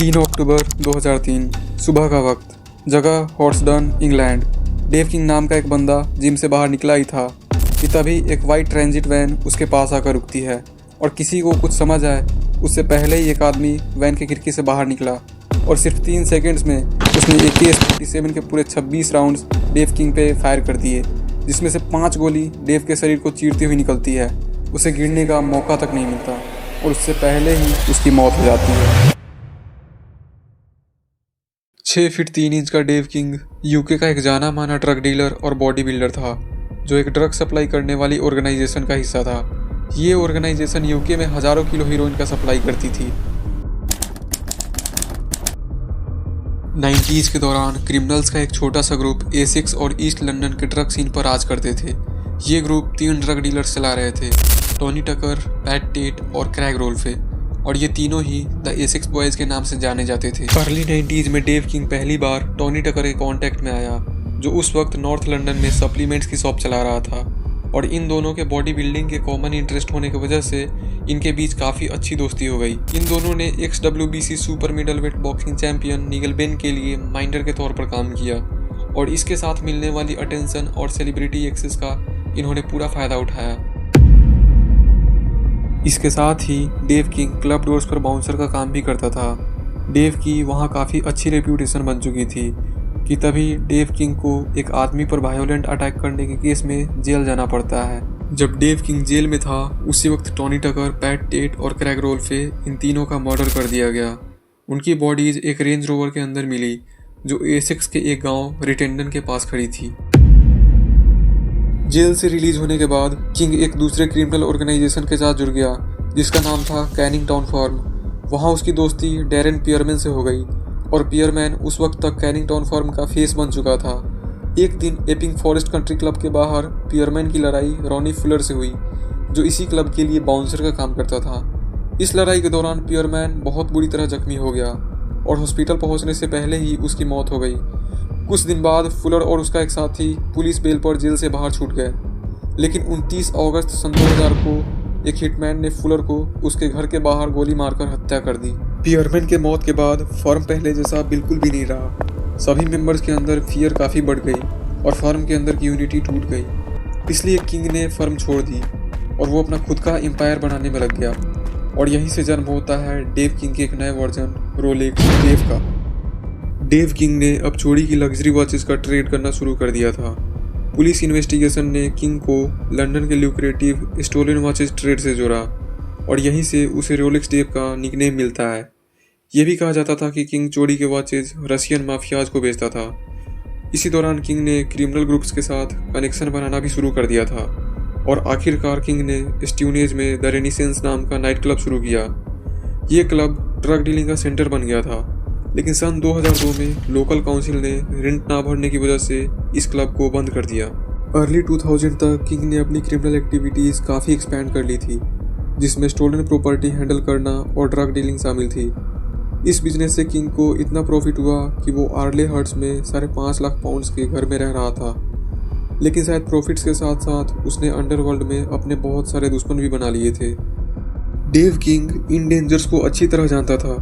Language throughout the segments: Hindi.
3 अक्टूबर 2003 सुबह का वक्त, जगह हॉर्सडन, इंग्लैंड। डेव किंग नाम का एक बंदा जिम से बाहर निकला ही था कि तभी एक वाइट ट्रांजिट वैन उसके पास आकर रुकती है और किसी को कुछ समझ आए उससे पहले ही एक आदमी वैन की खिड़की से बाहर निकला और सिर्फ 3 सेकंड्स में उसने AK-47 के पूरे 26 राउंड्स डेव किंग पे फायर कर दिए, जिसमें से 5 गोली डेव के शरीर को चीरती हुई निकलती है। उसे गिरने का मौका तक नहीं मिलता और उससे पहले ही उसकी मौत हो जाती है। 6 फीट 3 इंच का डेव किंग यूके का एक जाना माना ड्रग डीलर और बॉडी बिल्डर था, जो एक ड्रग सप्लाई करने वाली ऑर्गेनाइजेशन का हिस्सा था। ये ऑर्गेनाइजेशन यूके में हजारों किलो हीरोइन का सप्लाई करती थी। 90s के दौरान क्रिमिनल्स का एक छोटा सा ग्रुप A6 और ईस्ट लंदन के ड्रग सीन पर राज करते थे। ये ग्रुप 3 ड्रग डीलर्स चला रहे थे, टोनी टकर, पैट टेट और क्रैग रोल्फे, और ये तीनों ही द A6 बॉयज के नाम से जाने जाते थे। अर्ली 90s में डेव किंग पहली बार टोनी टकर के कांटेक्ट में आया, जो उस वक्त नॉर्थ लंदन में सप्लीमेंट्स की शॉप चला रहा था, और इन दोनों के बॉडी बिल्डिंग के कॉमन इंटरेस्ट होने की वजह से इनके बीच काफ़ी अच्छी दोस्ती हो गई। इन दोनों ने XWBC super middle wait boxing champion निगल बेन के लिए माइंडर के तौर पर काम किया, और इसके साथ मिलने वाली अटेंशन और सेलिब्रिटी एक्सेस का इन्होंने पूरा फ़ायदा उठाया। इसके साथ ही डेव किंग क्लब डोर्स पर बाउंसर का काम भी करता था। डेव की वहाँ काफ़ी अच्छी रेप्यूटेशन बन चुकी थी कि तभी डेव किंग को एक आदमी पर वायोलेंट अटैक करने के केस में जेल जाना पड़ता है। जब डेव किंग जेल में था उसी वक्त टोनी टकर, पैट टेट और क्रैग रोल्फे, इन तीनों का मर्डर कर दिया गया। उनकी बॉडीज एक रेंज रोवर के अंदर मिली जो A6 के एक गांव रिटेंडन के पास खड़ी थी। जेल से रिलीज होने के बाद किंग एक दूसरे क्रिमिनल ऑर्गेनाइजेशन के साथ जुड़ गया जिसका नाम था कैनिंग टाउन फर्म। वहाँ उसकी दोस्ती डैरेन पियरमैन से हो गई और पियरमैन उस वक्त तक कैनिंग टाउन फर्म का फेस बन चुका था। एक दिन एपिंग फॉरेस्ट कंट्री क्लब के बाहर पियरमैन की लड़ाई रॉनी फुलर से हुई, जो इसी क्लब के लिए बाउंसर का काम करता था। इस लड़ाई के दौरान पियरमैन बहुत बुरी तरह जख्मी हो गया और हॉस्पिटल पहुंचने से पहले ही उसकी मौत हो गई। कुछ दिन बाद फुलर और उसका एक साथी पुलिस बेल पर जेल से बाहर छूट गए, लेकिन 29 अगस्त सन 2000 को एक हिटमैन ने फुलर को उसके घर के बाहर गोली मारकर हत्या कर दी। पियरमैन के मौत के बाद फर्म पहले जैसा बिल्कुल भी नहीं रहा। सभी मेंबर्स के अंदर फियर काफ़ी बढ़ गई और फर्म के अंदर की यूनिटी टूट गई। इसलिए किंग ने फर्म छोड़ दी और वो अपना खुद का एम्पायर बनाने में लग गया, और यहीं से जन्म होता है डेव किंग के एक नए वर्जन रोलेक्स डेव का। डेव किंग ने अब चोरी की लग्जरी वॉचेस का ट्रेड करना शुरू कर दिया था। पुलिस इन्वेस्टिगेशन ने किंग को लंदन के ल्यूक्रेटिव स्टोलन वॉचेस ट्रेड से जोड़ा और यहीं से उसे रोलेक्स डेव का निकनेम मिलता है। यह भी कहा जाता था कि किंग चोरी के वॉचेस रशियन माफियाज को बेचता था। इसी दौरान किंग ने क्रिमिनल ग्रुप्स के साथ कनेक्शन बनाना भी शुरू कर दिया था और आखिरकार किंग ने स्ट्यूनेज में द रेनिसेंस नाम का नाइट क्लब शुरू किया। ये क्लब ड्रग डीलिंग का सेंटर बन गया था, लेकिन सन 2002 में लोकल काउंसिल ने रेंट ना भरने की वजह से इस क्लब को बंद कर दिया। अर्ली 2000 तक किंग ने अपनी क्रिमिनल एक्टिविटीज़ काफ़ी एक्सपैंड कर ली थी, जिसमें स्टोलन प्रॉपर्टी हैंडल करना और ड्रग डीलिंग शामिल थी। इस बिजनेस से किंग को इतना प्रॉफिट हुआ कि वो आर्ले हर्ट्स में 5.5 लाख पाउंड्स के घर में रह रहा था, लेकिन शायद प्रॉफिट्स के साथ साथ उसने अंडरवर्ल्ड में अपने बहुत सारे दुश्मन भी बना लिए थे। डेव किंग इन डेंजर्स को अच्छी तरह जानता था,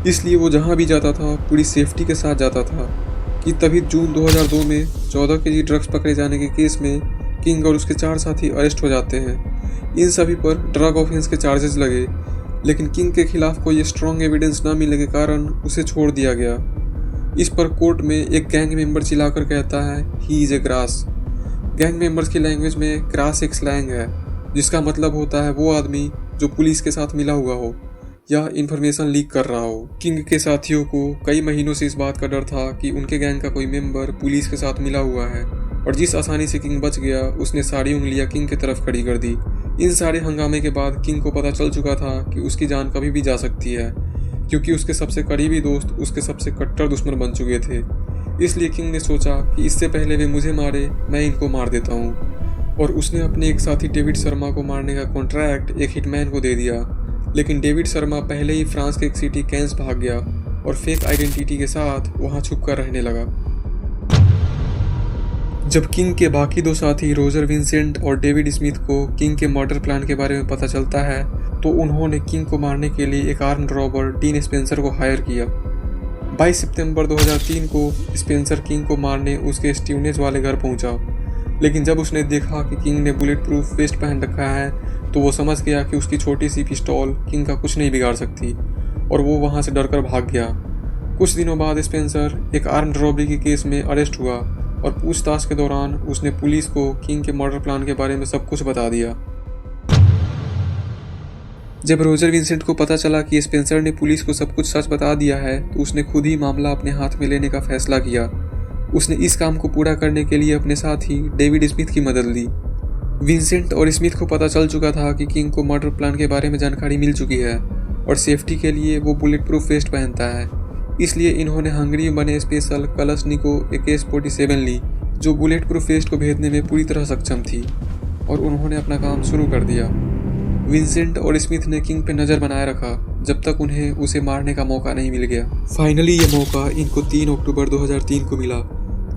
इसलिए वो जहाँ भी जाता था पूरी सेफ्टी के साथ जाता था। कि तभी जून 2002 में 14 केजी ड्रग्स पकड़े जाने के केस में किंग और उसके 4 साथी अरेस्ट हो जाते हैं। इन सभी पर ड्रग ऑफेंस के चार्जेस लगे, लेकिन किंग के खिलाफ कोई स्ट्रॉन्ग एविडेंस न मिलने के कारण उसे छोड़ दिया गया। इस पर कोर्ट में एक गैंग मेंबर चिल्लाकर कहता है he is a grass. Gang members की लैंग्वेज में ग्रास एक स्लैंग है, जिसका मतलब होता है वो आदमी जो पुलिस के साथ मिला हुआ हो या इन्फॉर्मेशन लीक कर रहा हो। किंग के साथियों को कई महीनों से इस बात का डर था कि उनके गैंग का कोई मेंबर पुलिस के साथ मिला हुआ है, और जिस आसानी से किंग बच गया उसने सारी उंगलियां किंग की तरफ खड़ी कर दी। इन सारे हंगामे के बाद किंग को पता चल चुका था कि उसकी जान कभी भी जा सकती है, क्योंकि उसके सबसे करीबी दोस्त उसके सबसे कट्टर दुश्मन बन चुके थे। इसलिए किंग ने सोचा कि इससे पहले वे मुझे मारे, मैं इनको मार देता हूँ, और उसने अपने एक साथी डेविड शर्मा को मारने का कॉन्ट्रैक्ट एक हिटमैन को दे दिया। लेकिन डेविड शर्मा पहले ही फ्रांस के एक सिटी कैंस भाग गया और फेक आइडेंटिटी के साथ वहाँ छुप कर रहने लगा। जब किंग के बाकी 2 साथी रोजर विंसेंट और डेविड स्मिथ को किंग के मर्डर प्लान के बारे में पता चलता है, तो उन्होंने किंग को मारने के लिए एक आर्म्ड रॉबर डीन स्पेंसर को हायर किया। 22 सितंबर 2003 को स्पेंसर किंग को मारने उसके स्टीवनेज वाले घर पहुंचा, लेकिन जब उसने देखा कि किंग ने बुलेट प्रूफ वेस्ट पहन रखा है तो वो समझ गया कि उसकी छोटी सी पिस्तौल किंग का कुछ नहीं बिगाड़ सकती और वो वहाँ से डरकर भाग गया। कुछ दिनों बाद स्पेंसर एक आर्म्ड रॉबरी के केस में अरेस्ट हुआ और पूछताछ के दौरान उसने पुलिस को किंग के मर्डर प्लान के बारे में सब कुछ बता दिया। जब रोजर विंसेंट को पता चला कि स्पेंसर ने पुलिस को सब कुछ सच बता दिया है तो उसने खुद ही मामला अपने हाथ में लेने का फैसला किया। उसने इस काम को पूरा करने के लिए अपने साथी डेविड स्मिथ की मदद ली। विंसेंट और स्मिथ को पता चल चुका था कि किंग को मर्डर प्लान के बारे में जानकारी मिल चुकी है और सेफ्टी के लिए वो बुलेट प्रूफ वेस्ट पहनता है, इसलिए इन्होंने हंगरी में बने स्पेशल कलशनिको AK-47 ली जो बुलेट प्रूफ वेस्ट को भेजने में पूरी तरह सक्षम थी और उन्होंने अपना काम शुरू कर दिया। विंसेंट और स्मिथ ने किंग पे नज़र बनाए रखा जब तक उन्हें उसे मारने का मौका नहीं मिल गया। फाइनली ये मौका इनको 3 अक्टूबर 2003 को मिला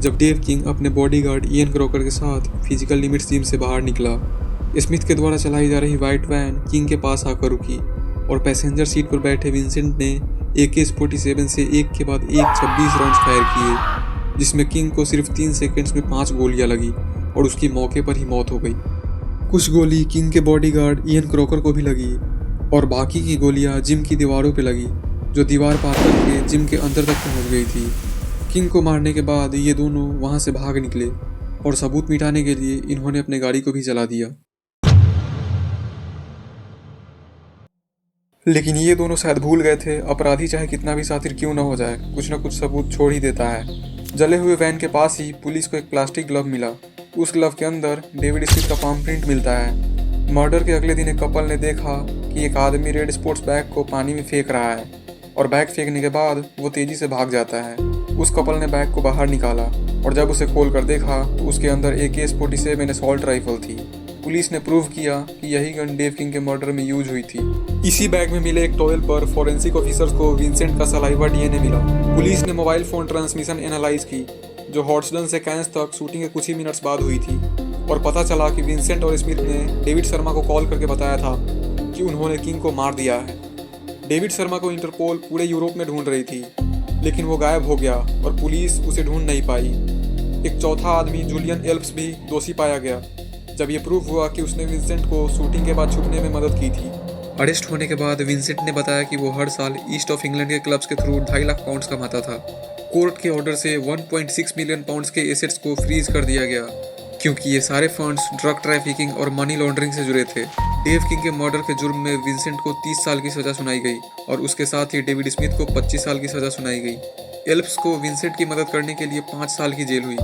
जब डेव किंग अपने बॉडीगार्ड इयन क्रॉकर के साथ फिजिकल लिमिट्स जिम से बाहर निकला। स्मिथ के द्वारा चलाई जा रही व्हाइट वैन किंग के पास आकर रुकी और पैसेंजर सीट पर बैठे विंसेंट ने AK-47 से एक के बाद एक 26 राउंड फायर किए, जिसमें किंग को सिर्फ 3 सेकेंड्स में 5 गोलियां लगी और उसकी मौके पर ही मौत हो गई। कुछ गोली किंग के बॉडीगार्ड इयन क्रॉकर को भी लगी और बाकी की गोलियां जिम की दीवारों पे लगी जो दीवार पार करके जिम के अंदर तक पहुंच गई थी। किंग को मारने के बाद ये दोनों वहां से भाग निकले और सबूत मिटाने के लिए इन्होंने अपने गाड़ी को भी जला दिया। लेकिन ये दोनों शायद भूल गए थे अपराधी चाहे कितना भी शातिर क्यों न हो जाए, कुछ न कुछ सबूत छोड़ ही देता है। जले हुए वैन के पास ही पुलिस को एक प्लास्टिक ग्लव मिला। उस ग्लव के अंदर डेविड स्मिथ का पाम प्रिंट मिलता है। मर्डर के अगले दिन एक कपल ने देखा कि एक आदमी रेड स्पोर्ट्स बैग को पानी में फेंक रहा है और बैग फेंकने के बाद वो तेजी से भाग जाता है। उस कपल ने बैग को बाहर निकाला और जब उसे खोल कर देखा तो उसके अंदर AK-47 असॉल्ट राइफल थी। पुलिस ने प्रूव किया कि यही गन डेव किंग के मर्डर में यूज हुई थी। इसी बैग में मिले एक टॉवेल पर फॉरेंसिक ऑफिसर्स को विंसेंट का सलाइवा DNA मिला। पुलिस ने मोबाइल फोन ट्रांसमिशन एनालाइज की जो हॉर्सडन से कैंस तक शूटिंग के कुछ ही मिनट्स बाद हुई थी और पता चला कि विंसेंट और स्मिथ ने डेविड शर्मा को कॉल करके बताया था कि उन्होंने किंग को मार दिया है। डेविड शर्मा को इंटरपोल पूरे यूरोप में ढूंढ रही थी, लेकिन वो गायब हो गया और पुलिस उसे ढूंढ नहीं पाई। एक चौथा आदमी जूलियन एल्प्स भी दोषी पाया गया जब ये प्रूव हुआ कि उसने विंसेंट को शूटिंग के बाद छुपने में मदद की थी। अरेस्ट होने के बाद विंसेंट ने बताया कि वो हर साल ईस्ट ऑफ इंग्लैंड के क्लब्स के थ्रू 2.5 लाख पाउंड्स कमाता था। कोर्ट के ऑर्डर से 1.6 मिलियन पाउंड्स के एसेट्स को फ्रीज कर दिया गया क्योंकि ये सारे फंड्स ड्रग ट्रैफिकिंग और मनी लॉन्ड्रिंग से जुड़े थे। डेव किंग के मर्डर के जुर्म में विंसेंट को 30 साल की सजा सुनाई गई और उसके साथ ही डेविड स्मिथ को 25 साल की सजा सुनाई गई। एल्प्स को विंसेंट की मदद करने के लिए 5 साल की जेल हुई।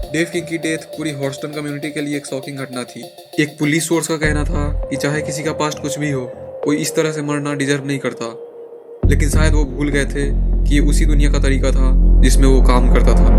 डेव किंग की डेथ पूरी हॉर्स्टन कम्युनिटी के लिए एक शॉकिंग घटना थी। एक पुलिस सोर्स का कहना था कि चाहे किसी का पास्ट कुछ भी हो, कोई इस तरह से मरना डिजर्व नहीं करता, लेकिन शायद वो भूल गए थे कि ये उसी दुनिया का तरीका था जिसमें वो काम करता था।